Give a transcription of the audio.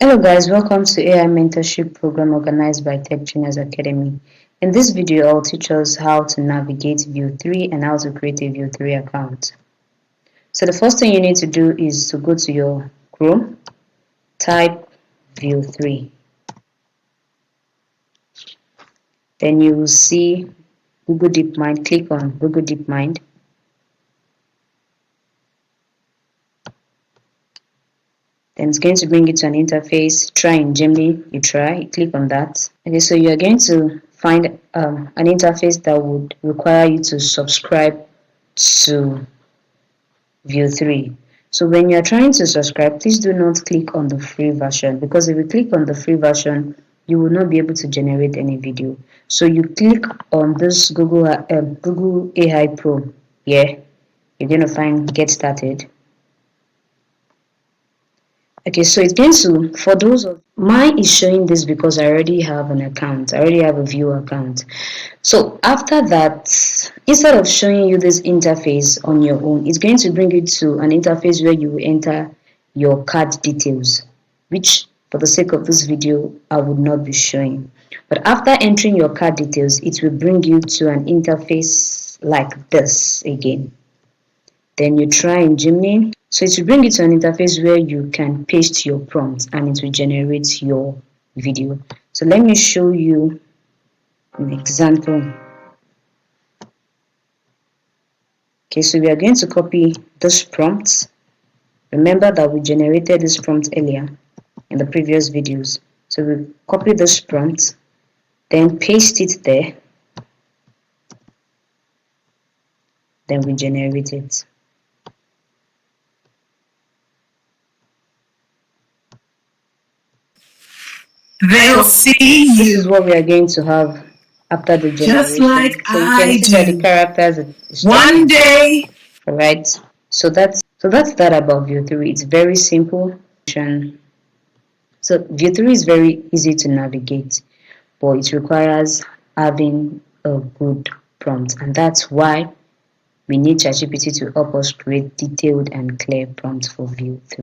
Hello guys, welcome to AI Mentorship Program organized by Tech Genius Academy. In this video, I'll teach us how to navigate View 3 and how to create a View 3 account. So the first thing you need to do is to go to your Chrome, type View 3. Then you will see Google DeepMind. Click on Google DeepMind. Then it's going to bring you to an interface. Try in Gemini, you try, click on that. Okay, so you're going to find an interface that would require you to subscribe to View 3. So when you're trying to subscribe, please do not click on the free version, because if you click on the free version, you will not be able to generate any video. So you click on this Google AI Pro here. You're going to find Get Started. Okay, so it's going to, for those of, mine is showing this because I already have an account. I already have a View account. So after that, instead of showing you this interface on your own, it's going to bring you to an interface where you will enter your card details, which for the sake of this video, I would not be showing. But after entering your card details, it will bring you to an interface like this again. Then you try in Gemini. So it will bring you to an interface where you can paste your prompt and it will generate your video. So let me show you an example. Okay, so we are going to copy this prompt. Remember that we generated this prompt earlier in the previous videos. So we copy this prompt, then paste it there, then we generate it. They'll see you. This is what we are going to have after the generation. Just like so you can see that the characters one day. Alright. So that's that about View 3. It's very simple. So View 3 is very easy to navigate, but it requires having a good prompt, and that's why we need ChatGPT to help us create detailed and clear prompts for View 3.